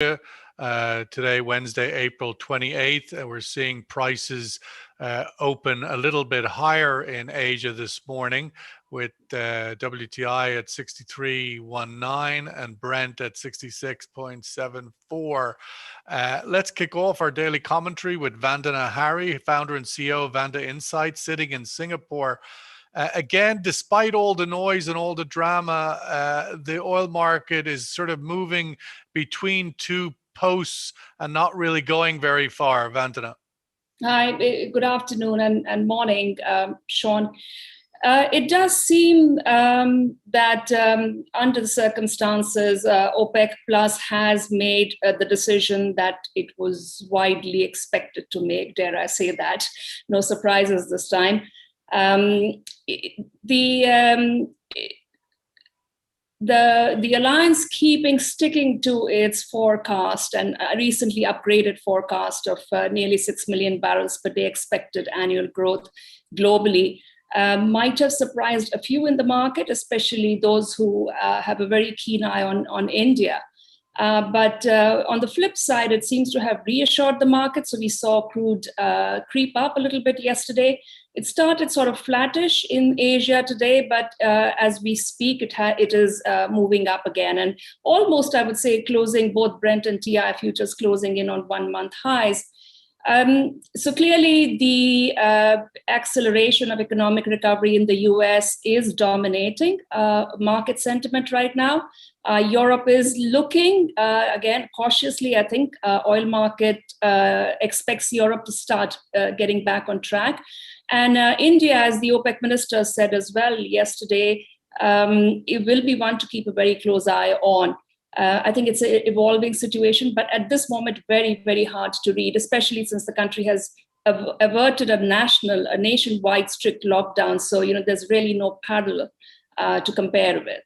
Today, Wednesday, April 28th. We're seeing prices open a little bit higher in Asia this morning, with WTI at 63.19 and Brent at 66.74. Let's kick off our daily commentary with Vandana Hari, founder and CEO of Vanda Insights, sitting in Singapore. Again, despite all the noise and all the drama, the oil market is sort of moving between two posts and not really going very far. Vandana. Hi, good afternoon and morning, Sean. It does seem that under the circumstances, OPEC Plus has made the decision that it was widely expected to make, dare I say that. No surprises this time. The alliance sticking to its forecast and a recently upgraded forecast of nearly 6 million barrels per day expected annual growth globally might have surprised a few in the market, especially those who have a very keen eye on India. But on the flip side, it seems to have reassured the market. So we saw crude creep up a little bit yesterday. It started sort of flattish in Asia today, but as we speak, it is moving up again. And almost, I would say, closing both Brent and TI futures closing in on 1 month highs. So clearly, the acceleration of economic recovery in the US is dominating market sentiment right now. Europe is looking, again, cautiously. I think oil market expects Europe to start getting back on track. And India, as the OPEC minister said as well yesterday, it will be one to keep a very close eye on. I think it's an evolving situation, but at this moment, very, very hard to read, especially since the country has averted a nationwide strict lockdown. So, there's really no parallel to compare with.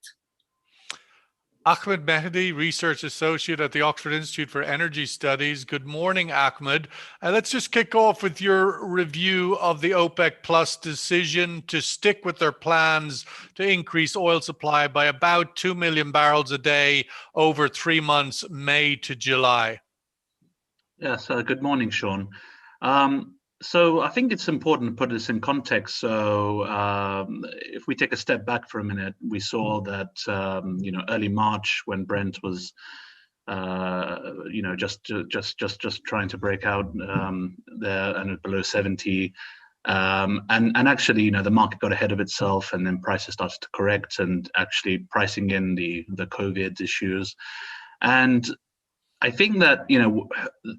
Ahmed Mehdi, Research Associate at the Oxford Institute for Energy Studies. Good morning, Ahmed. Let's just kick off with your review of the OPEC Plus decision to stick with their plans to increase oil supply by about 2 million barrels a day over 3 months, May to July. Yes, good morning, Sean. So I think it's important to put this in context. So if we take a step back for a minute, we saw that early March, when Brent was just trying to break out there and below 70, and actually the market got ahead of itself, and then prices started to correct, and actually pricing in the COVID issues. And I think that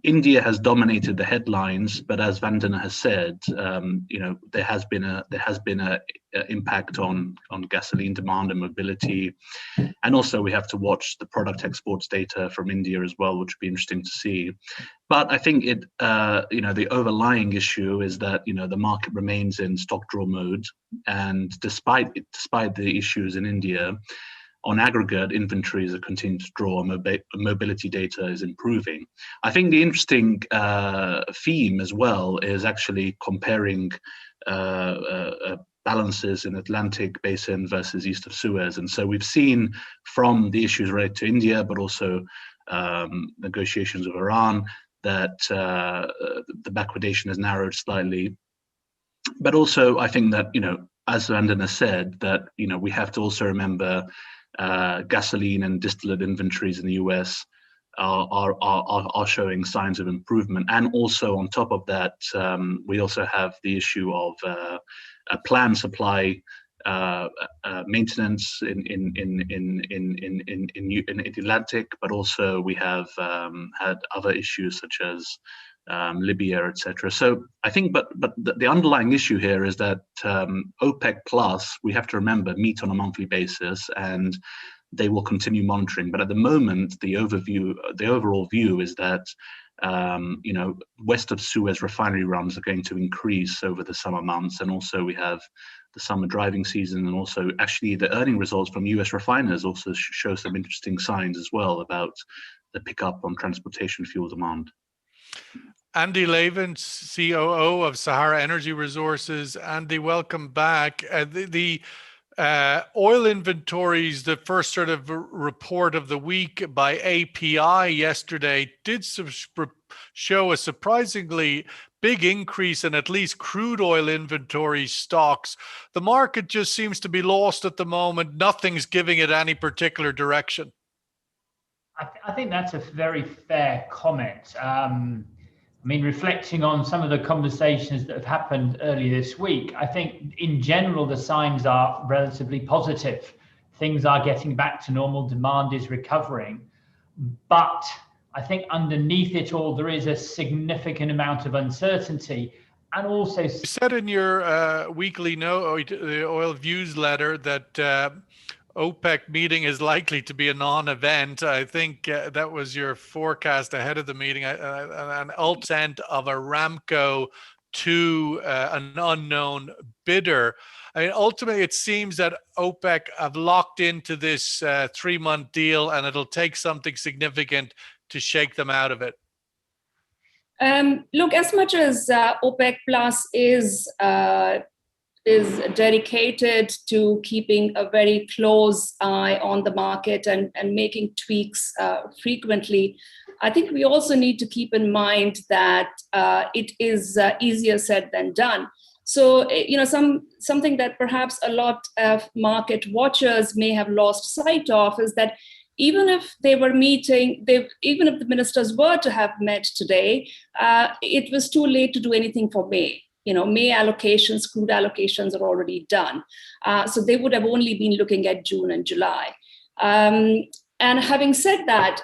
India has dominated the headlines, but as Vandana has said, there has been a impact on gasoline demand and mobility, and also we have to watch the product exports data from India as well, which would be interesting to see. But I think the overlying issue is that the market remains in stock draw mode, and despite the issues in India, on aggregate, inventories are continuing to draw, mobility data is improving. I think the interesting theme as well is actually comparing balances in Atlantic Basin versus east of Suez. And so we've seen from the issues related to India, but also negotiations with Iran, that the backwardation has narrowed slightly. But also, I think that, as Vandana said, that, we have to also remember gasoline and distillate inventories in the US are showing signs of improvement. And also on top of that, we also have the issue of a planned supply maintenance in Atlantic, but also we have had other issues such as Libya, etc. So I think, but the underlying issue here is that OPEC Plus, we have to remember, meet on a monthly basis, and they will continue monitoring. But at the moment, the overall view is that west of Suez refinery runs are going to increase over the summer months, and also we have the summer driving season, and also actually the earning results from US refiners also show some interesting signs as well about the pickup on transportation fuel demand. Andy Levin, COO of Sahara Energy Resources. Andy, welcome back. The Oil inventories, the first sort of report of the week by API yesterday, did show a surprisingly big increase in at least crude oil inventory stocks. The market just seems to be lost at the moment. Nothing's giving it any particular direction. I think that's a very fair comment. I mean, reflecting on some of the conversations that have happened earlier this week, I think in general, the signs are relatively positive. Things are getting back to normal, demand is recovering. But I think underneath it all, there is a significant amount of uncertainty. And also, you said in your weekly the Oil Views letter that OPEC meeting is likely to be a non-event. I think that was your forecast ahead of the meeting. An ultimate of Aramco to an unknown bidder. I mean, ultimately, it seems that OPEC have locked into this 3-month deal, and it'll take something significant to shake them out of it. Look, as much as OPEC Plus is dedicated to keeping a very close eye on the market and making tweaks frequently, I think we also need to keep in mind that it is easier said than done. So, something that perhaps a lot of market watchers may have lost sight of is that even if they were meeting, even if the ministers were to have met today, it was too late to do anything for May. May allocations, crude allocations are already done. So they would have only been looking at June and July. And having said that,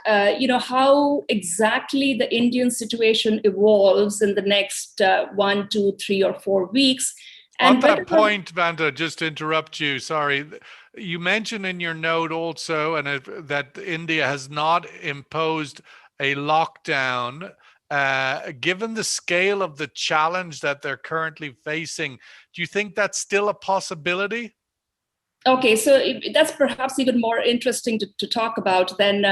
how exactly the Indian situation evolves in the next 1, 2, 3, or 4 weeks. And on that point, Vanda, just to interrupt you, sorry. You mentioned in your note also that India has not imposed a lockdown. Given the scale of the challenge that they're currently facing, do you think that's still a possibility? Okay, so that's perhaps even more interesting to talk about than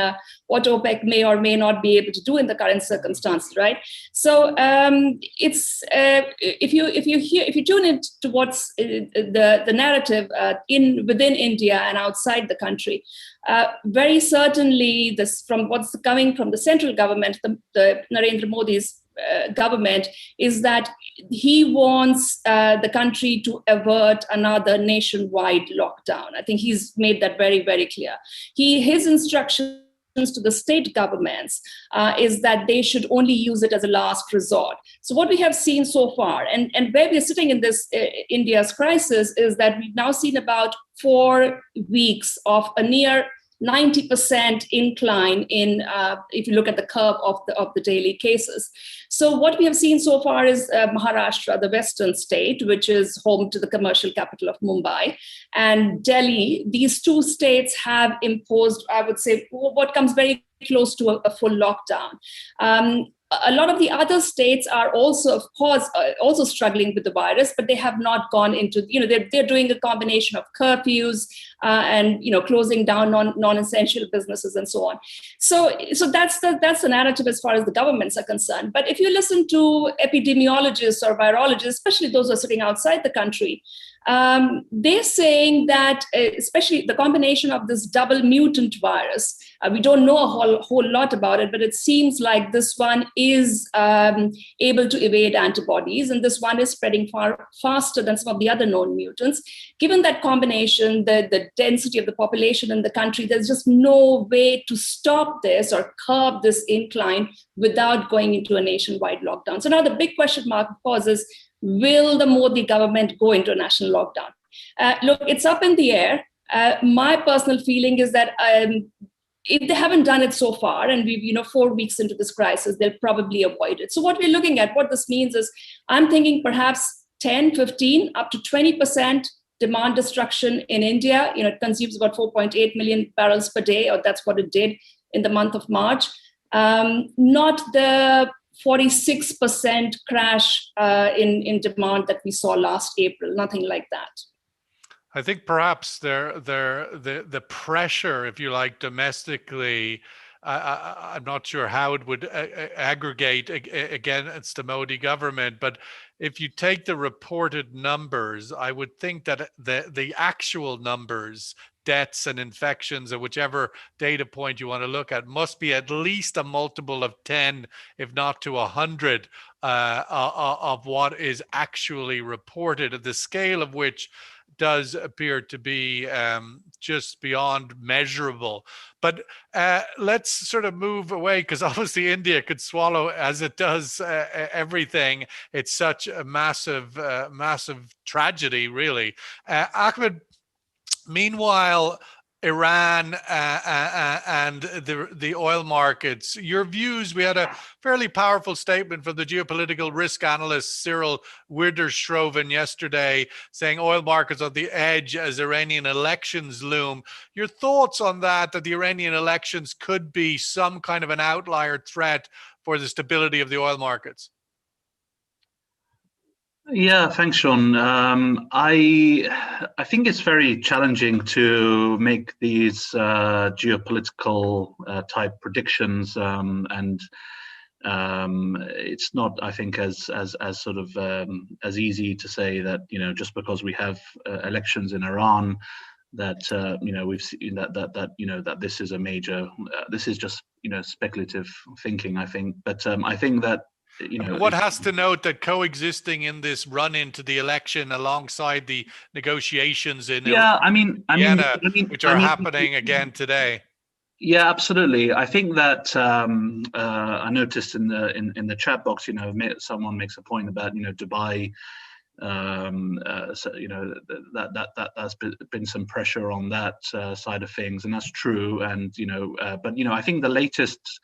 what OPEC may or may not be able to do in the current circumstances, right? So it's if you tune into what's the narrative within India and outside the country, very certainly this from what's coming from the central government, the Narendra Modi's government, is that he wants the country to avert another nationwide lockdown. I think he's made that very, very clear. His instructions to the state governments is that they should only use it as a last resort. So what we have seen so far, and where we're sitting in this India's crisis, is that we've now seen about 4 weeks of a near 90% incline in, if you look at the curve of the daily cases. So what we have seen so far is Maharashtra, the western state, which is home to the commercial capital of Mumbai, and Delhi. These 2 states have imposed, I would say, what comes very close to a full lockdown. A lot of the other states are also, of course, also struggling with the virus, but they have not gone into, they're doing a combination of curfews and, closing down non-essential businesses and so on. So that's the narrative as far as the governments are concerned. But if you listen to epidemiologists or virologists, especially those who are sitting outside the country, they're saying that, especially the combination of this double mutant virus, we don't know a whole lot about it, but it seems like this one is able to evade antibodies, and this one is spreading far faster than some of the other known mutants. Given that combination, the density of the population in the country, there's just no way to stop this or curb this incline without going into a nationwide lockdown. So now the big question mark, of course, is, will the Modi government go into a national lockdown? Look, it's up in the air. My personal feeling is that if they haven't done it so far, and we've 4 weeks into this crisis, they'll probably avoid it. So what we're looking at, what this means is, I'm thinking perhaps 10, 15, up to 20% demand destruction in India. It consumes about 4.8 million barrels per day, or that's what it did in the month of March. Not the 46% crash in demand that we saw last April, nothing like that. I think perhaps the pressure, if you like, domestically I'm not sure how it would aggregate against the Modi government, but if you take the reported numbers, I would think that the actual numbers, deaths and infections, or whichever data point you want to look at, must be at least a multiple of 10, if not to 100, of what is actually reported, at the scale of which does appear to be just beyond measurable. But let's sort of move away, because obviously India could swallow, as it does, everything. It's such a massive, massive tragedy, really. Ahmed, meanwhile, Iran and the oil markets, your views. We had a fairly powerful statement from the geopolitical risk analyst Cyril Widerschroven yesterday, saying oil markets on the edge as Iranian elections loom. Your thoughts on that the Iranian elections could be some kind of an outlier threat for the stability of the oil markets? Yeah, thanks, Sean. I think it's very challenging to make these geopolitical type predictions, and it's not, I think, as sort of as easy to say that, you know, just because we have elections in Iran, that you know, we've seen that you know, that this is a major. This is just, you know, speculative thinking, I think. But I think that, you know, what has to note that coexisting in this run into the election alongside the negotiations in Vienna, which are happening again today. Yeah, absolutely. I think that I noticed in the chat box, you know, someone makes a point about, you know, Dubai. So, you know, that's been some pressure on that side of things, and that's true. And, you know, but, you know, I think the latest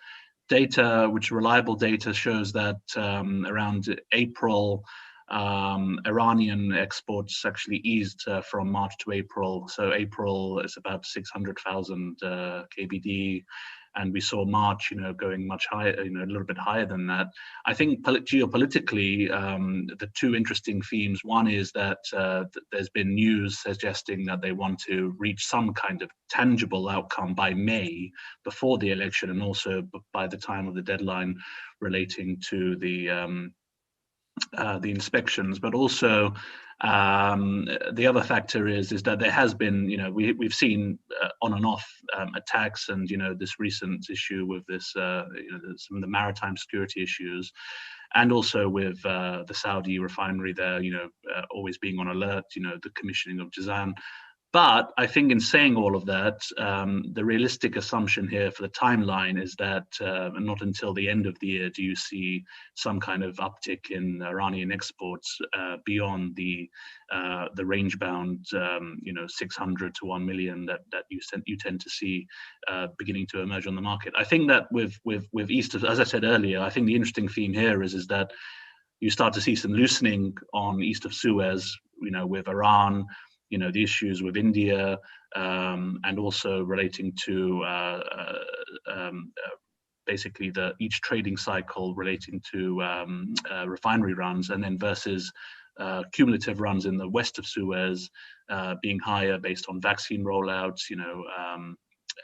data, which reliable data, shows that around April, Iranian exports actually eased from March to April. So April is about 600,000 KBD, and we saw March, you know, going much higher, you know, a little bit higher than that. I think geopolitically, the two interesting themes. One is that there's been news suggesting that they want to reach some kind of tangible outcome by May, before the election, and also by the time of the deadline relating to the inspections. But also, the other factor is that there has been, you know, we've seen on and off attacks, and, you know, this recent issue with this, you know, some of the maritime security issues, and also with the Saudi refinery there, you know, always being on alert, you know, the commissioning of Jazan. But I think in saying all of that, the realistic assumption here for the timeline is that not until the end of the year do you see some kind of uptick in Iranian exports beyond the range-bound, you know, 600 to 1 million that you tend to see beginning to emerge on the market. I think that with east of, as I said earlier, I think the interesting theme here is that you start to see some loosening on east of Suez, you know, with Iran, you know, the issues with India, and also relating to basically each trading cycle relating to refinery runs, and then versus cumulative runs in the west of Suez being higher based on vaccine rollouts, you know,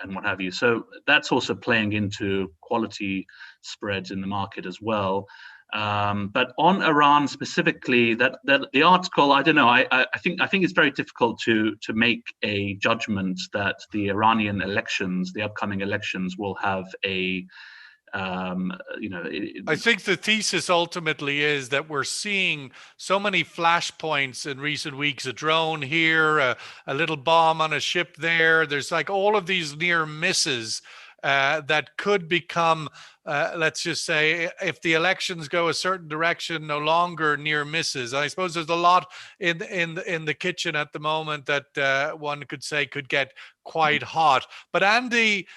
and what have you. So that's also playing into quality spreads in the market as well. But on Iran specifically, that the article, I don't know. I think it's very difficult to make a judgment that the Iranian elections, the upcoming elections, will have a you know. I think the thesis ultimately is that we're seeing so many flashpoints in recent weeks: a drone here, a little bomb on a ship there. There's like all of these near misses that could become, let's just say, if the elections go a certain direction, no longer near misses. I suppose there's a lot in the kitchen at the moment that one could say could get quite hot. But Andy,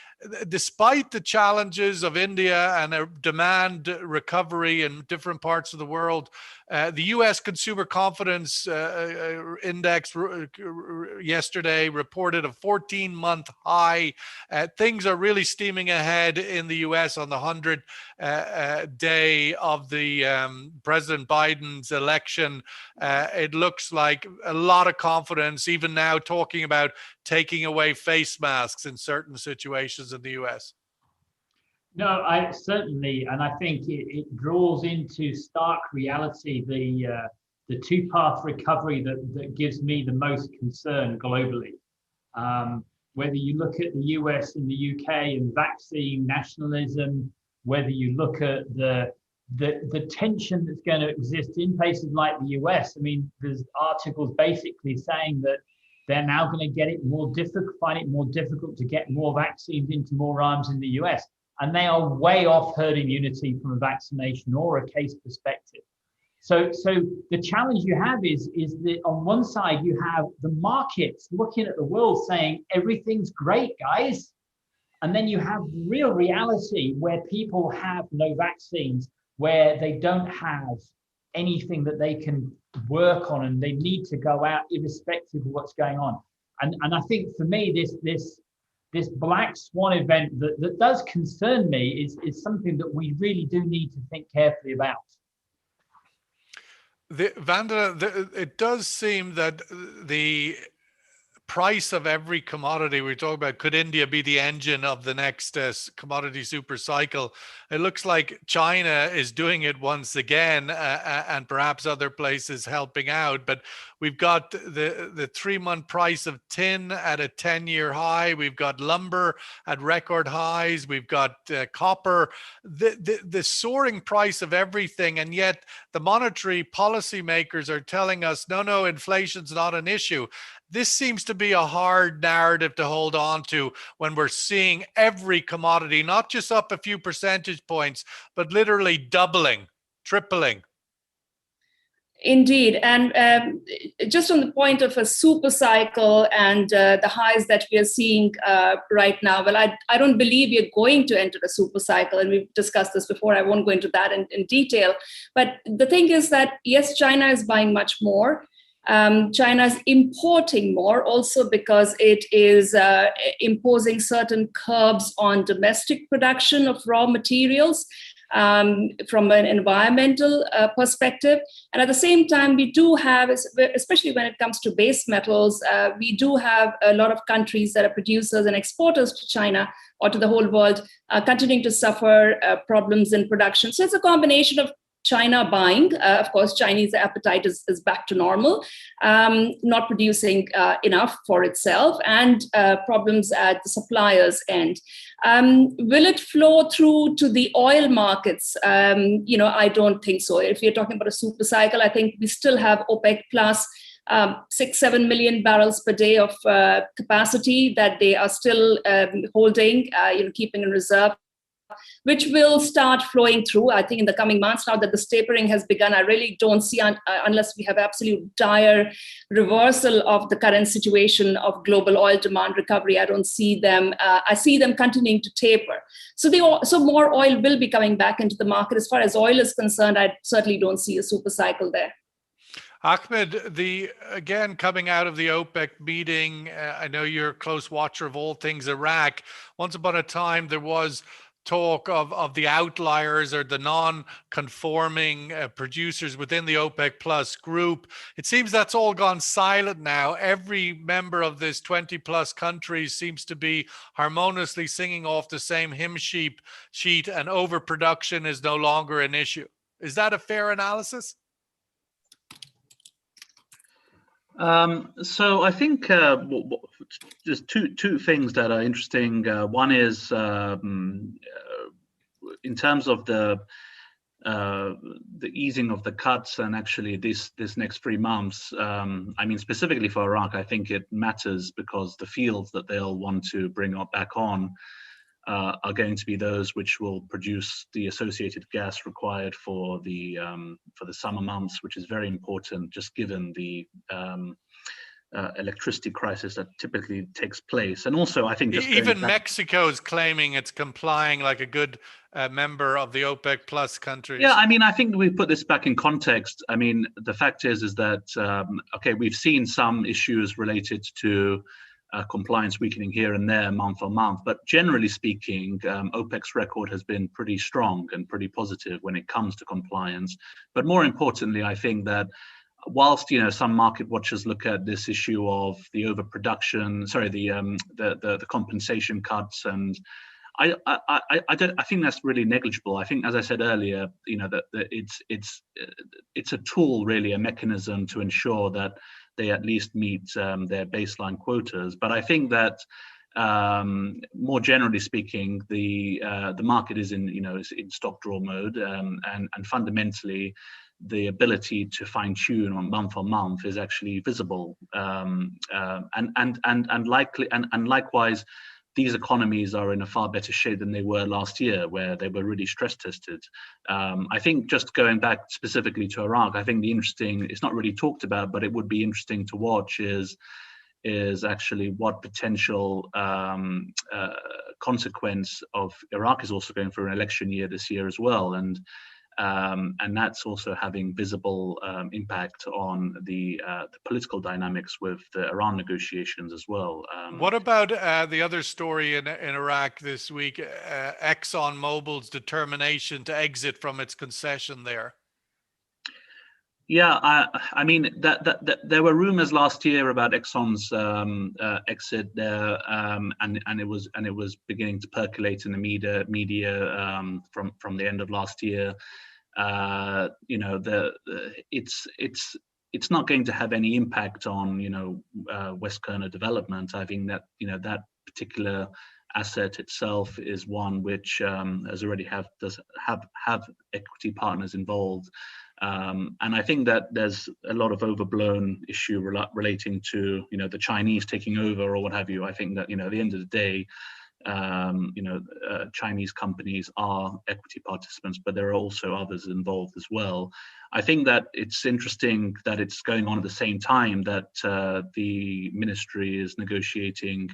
despite the challenges of India and a demand recovery in different parts of the world, the U.S. Consumer Confidence Index yesterday reported a 14-month high. Things are really steaming ahead in the U.S. on the 100th day of the President Biden's election. It looks like a lot of confidence, even now talking about taking away face masks in certain situations in the U.S. No, I certainly, and I think it draws into stark reality the two-path recovery that gives me the most concern globally. Whether you look at the US and the UK and vaccine nationalism, whether you look at the tension that's going to exist in places like the US. I mean, there's articles basically saying that they're now going to find it more difficult to get more vaccines into more arms in the US. And they are way off herd immunity from a vaccination or a case perspective. So the challenge you have is that on one side you have the markets looking at the world saying everything's great, guys, and then you have real reality where people have no vaccines, where they don't have anything that they can work on, and they need to go out irrespective of what's going on. And I think for me this black swan event that does concern me is something that we really do need to think carefully about. Vanda, it does seem that the price of every commodity we talk about, could India be the engine of the next commodity super cycle? It looks like China is doing it once again, and perhaps other places helping out. But we've got the 3-month price of tin at a 10-year high. We've got lumber at record highs. We've got copper, the soaring price of everything. And yet the monetary policy makers are telling us, no, inflation's not an issue. This seems to be a hard narrative to hold on to when we're seeing every commodity, not just up a few percentage points, but literally doubling, tripling. Indeed. And just on the point of a super cycle and the highs that we are seeing right now, well, I don't believe we're going to enter a super cycle. And we've discussed this before. I won't go into that in detail. But the thing is that, yes, China is buying much more. China is importing more also because it is imposing certain curbs on domestic production of raw materials from an environmental perspective. And at the same time, we do have, especially when it comes to base metals, we do have a lot of countries that are producers and exporters to China or to the whole world continuing to suffer problems in production. So it's a combination of China buying, of course, Chinese appetite is back to normal, not producing enough for itself, and problems at the suppliers' end. Will it flow through to the oil markets? I don't think so. If you're talking about a super cycle, I think we still have OPEC plus 6-7 million barrels per day of capacity that they are still holding, keeping in reserve, which will start flowing through, I think, in the coming months. Now that the tapering has begun, I really don't see, unless we have absolute dire reversal of the current situation of global oil demand recovery, I don't see them. I see them continuing to taper. So more oil will be coming back into the market. As far as oil is concerned, I certainly don't see a super cycle there. Ahmed, again, coming out of the OPEC meeting, I know you're a close watcher of all things Iraq. Once upon a time, there was talk of the outliers or the non-conforming producers within the OPEC plus group. It seems that's all gone silent now. Every member of this 20 plus countries seems to be harmoniously singing off the same hymn sheet, and overproduction is no longer an issue. Is that a fair analysis? So I think just two things that are interesting. One is in terms of the easing of the cuts, and actually this next 3 months. I mean, specifically for Iraq, I think it matters because the fields that they'll want to bring back on are going to be those which will produce the associated gas required for the summer months, which is very important, just given the electricity crisis that typically takes place. And also, I think even Mexico is claiming it's complying like a good member of the OPEC plus countries. Yeah, I mean, I think we put this back in context. I mean, the fact is that okay, we've seen some issues related to compliance weakening here and there month on month. But generally speaking, OPEC's record has been pretty strong and pretty positive when it comes to compliance. But more importantly, I think that whilst some market watchers look at this issue of the overproduction, the compensation cuts, and I don't. I think that's really negligible. I think, as I said earlier, that it's a tool, really, a mechanism to ensure that they at least meet their baseline quotas. But I think that more generally speaking, the market is is in stock draw mode, and fundamentally, the ability to fine tune on month is actually visible, and likewise, these economies are in a far better shape than they were last year, where they were really stress tested. I think, just going back specifically to Iraq, I think it's not really talked about, but it would be interesting to watch is actually what potential consequence of Iraq is also going through an election year this year as well, and that's also having visible impact on the political dynamics with the Iran negotiations as well. What about the other story in Iraq this week, ExxonMobil's determination to exit from its concession there? Yeah, I mean that there were rumors last year about Exxon's exit there, and it was beginning to percolate in the media from the end of last year. It's not going to have any impact on West Qurna development. I think that that particular asset itself is one which has already does have equity partners involved. And I think that there's a lot of overblown issue relating to the Chinese taking over or what have you. I think that at the end of the day, Chinese companies are equity participants, but there are also others involved as well. I think that it's interesting that it's going on at the same time that the ministry is negotiating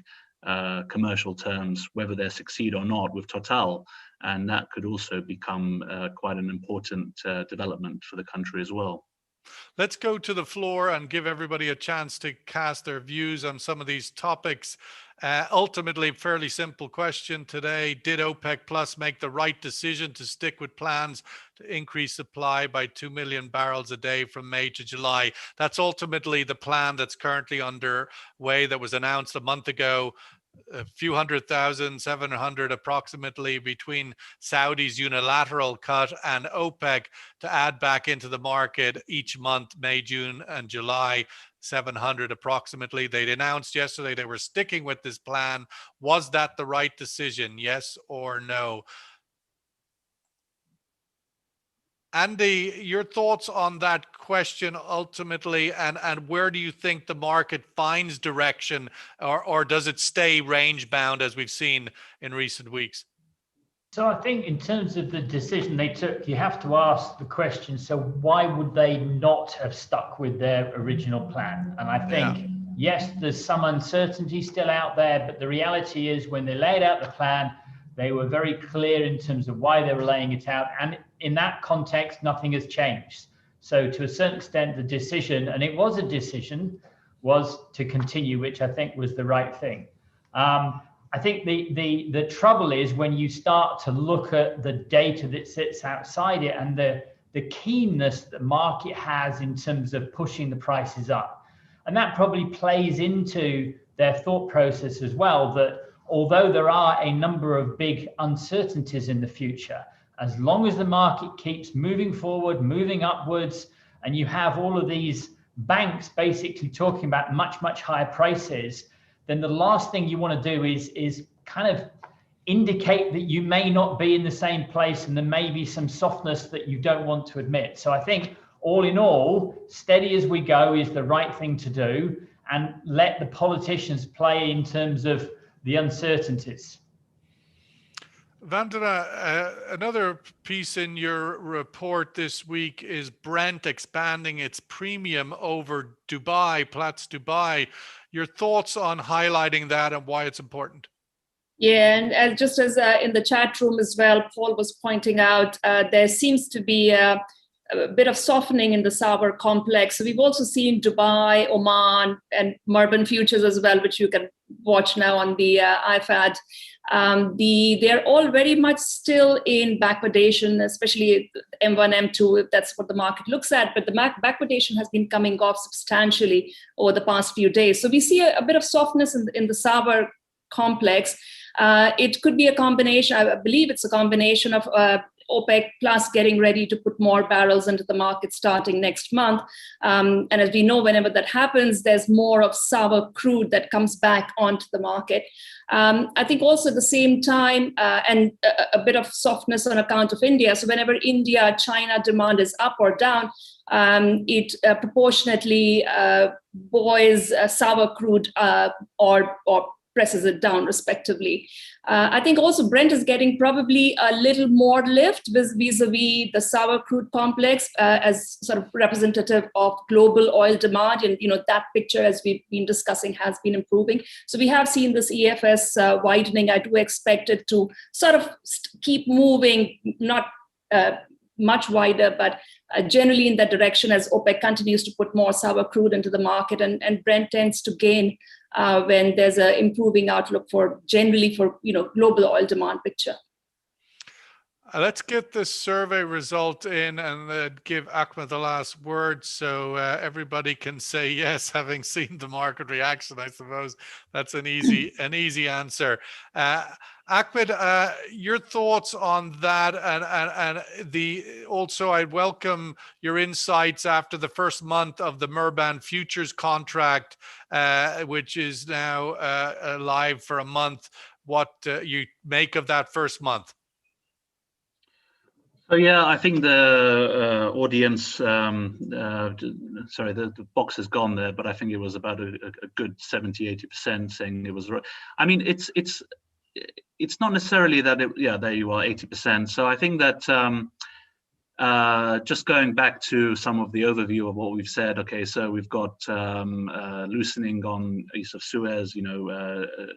commercial terms, whether they succeed or not, with Total, and that could also become quite an important development for the country as well. Let's go to the floor and give everybody a chance to cast their views on some of these topics. Ultimately, fairly simple question today. Did OPEC Plus make the right decision to stick with plans to increase supply by 2 million barrels a day from May to July? That's ultimately the plan that's currently underway, that was announced a month ago. A few 100,000, 700 approximately, between Saudi's unilateral cut and OPEC to add back into the market each month, May, June, and July, 700 approximately. They'd announced yesterday they were sticking with this plan. Was that the right decision? Yes or no? Andy, your thoughts on that question ultimately, and where do you think the market finds direction, or does it stay range bound as we've seen in recent weeks? So I think in terms of the decision they took, you have to ask the question, so why would they not have stuck with their original plan? And I think, yes, there's some uncertainty still out there, but the reality is when they laid out the plan, they were very clear in terms of why they were laying it out. And in that context, nothing has changed. So to a certain extent, the decision, and it was a decision, was to continue, which I think was the right thing. I think the trouble is when you start to look at the data that sits outside it and the keenness the market has in terms of pushing the prices up. And that probably plays into their thought process as well, that although there are a number of big uncertainties in the future, as long as the market keeps moving forward, moving upwards, and you have all of these banks basically talking about much, much higher prices, then the last thing you want to do is kind of indicate that you may not be in the same place and there may be some softness that you don't want to admit. So I think all in all, steady as we go is the right thing to do, and let the politicians play in terms of the uncertainties. Vandana, another piece in your report this week is Brent expanding its premium over Dubai, Platts Dubai. Your thoughts on highlighting that and why it's important? Yeah, and just as in the chat room as well, Paul was pointing out, there seems to be a bit of softening in the sour complex. So we've also seen Dubai, Oman, and Murban futures as well, which you can watch now on the iFAD. They're all very much still in backwardation, especially M1, M2, if that's what the market looks at. But the backwardation has been coming off substantially over the past few days. So we see a bit of softness in the sour complex. It could be a combination. I believe it's a combination of OPEC plus getting ready to put more barrels into the market starting next month. And as we know, whenever that happens, there's more of sour crude that comes back onto the market. I think also at the same time, and a bit of softness on account of India. So whenever India, China demand is up or down, it proportionately buoys sour crude or presses it down respectively. I think also Brent is getting probably a little more lift vis-a-vis the sour crude complex as sort of representative of global oil demand. And, that picture, as we've been discussing, has been improving. So we have seen this EFS widening. I do expect it to sort of keep moving, not much wider, but generally in that direction as OPEC continues to put more sour crude into the market, and Brent tends to gain when there's an improving outlook for global oil demand picture. Let's get this survey result in and give Ahmed the last word, so everybody can say yes, having seen the market reaction. I suppose that's an easy answer. Ahmed, your thoughts on that, and also I welcome your insights after the first month of the Murban futures contract, which is now live for a month. What you make of that first month? So yeah, I think the audience, sorry, the box has gone there, but I think it was about a good 70-80% saying it was right. I mean, it's not necessarily that there you are, 80%. So I think that just going back to some of the overview of what we've said, okay, so we've got loosening on East of Suez,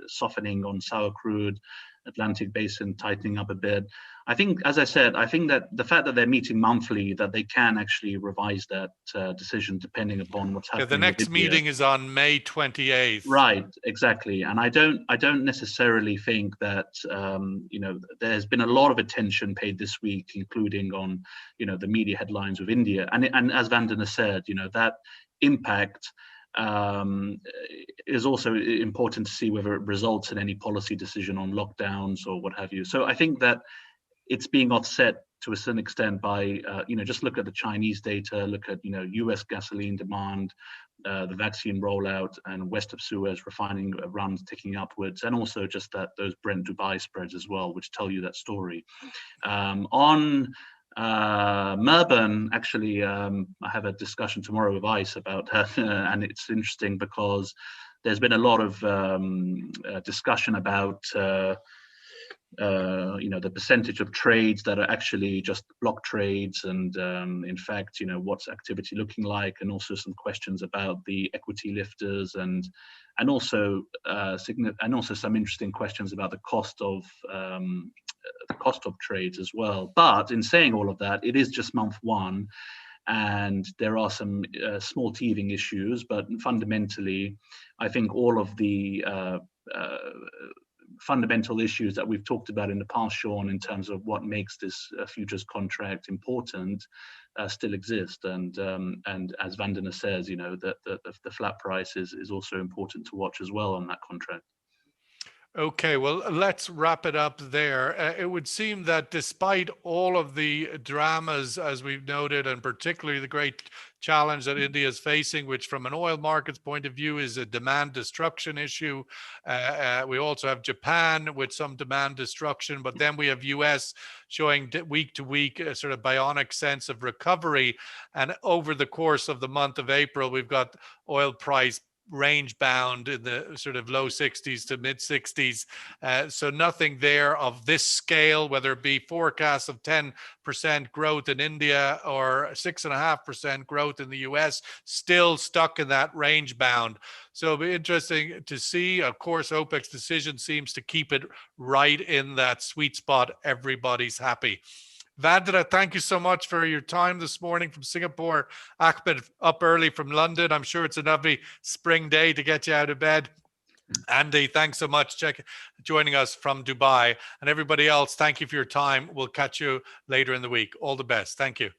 softening on sour crude, Atlantic Basin tightening up a bit. I think, as I said, I think that the fact that they're meeting monthly, that they can actually revise that decision depending upon what's happening. The next meeting is on May 28th. Right, exactly. And I don't necessarily think that there's been a lot of attention paid this week, including on the media headlines with India, and as Vandana said, that impact is also important to see whether it results in any policy decision on lockdowns or what have you. So I think that it's being offset to a certain extent by, just look at the Chinese data, look at, US gasoline demand, the vaccine rollout, and West of Suez refining runs ticking upwards, and also just those Brent Dubai spreads as well, which tell you that story. On Murban, actually, I have a discussion tomorrow with ICE about that, and it's interesting because there's been a lot of discussion about the percentage of trades that are actually just block trades, and in fact, what's activity looking like, and also some questions about the equity lifters, and also some interesting questions about the cost of trades as well. But in saying all of that, it is just month one, and there are some small teething issues, but fundamentally, I think all of the fundamental issues that we've talked about in the past, Sean, in terms of what makes this futures contract important, still exist. And as Vandana says, that the flat price is also important to watch as well on that contract. Okay, well, let's wrap it up there. It would seem that despite all of the dramas, as we've noted, and particularly the great challenge that India is facing, which from an oil market's point of view is a demand destruction issue. We also have Japan with some demand destruction, but then we have US showing week to week a sort of bionic sense of recovery. And over the course of the month of April, we've got oil price range bound in the sort of low 60s to mid 60s. So nothing there of this scale, whether it be forecasts of 10% growth in India or 6.5% growth in the US, still stuck in that range bound. So it'll be interesting to see. Of course, OPEC's decision seems to keep it right in that sweet spot. Everybody's happy. Vandana, thank you so much for your time this morning from Singapore. Ahmed up early from London. I'm sure it's a lovely spring day to get you out of bed. Andy, thanks so much joining us from Dubai. And everybody else, thank you for your time. We'll catch you later in the week. All the best. Thank you.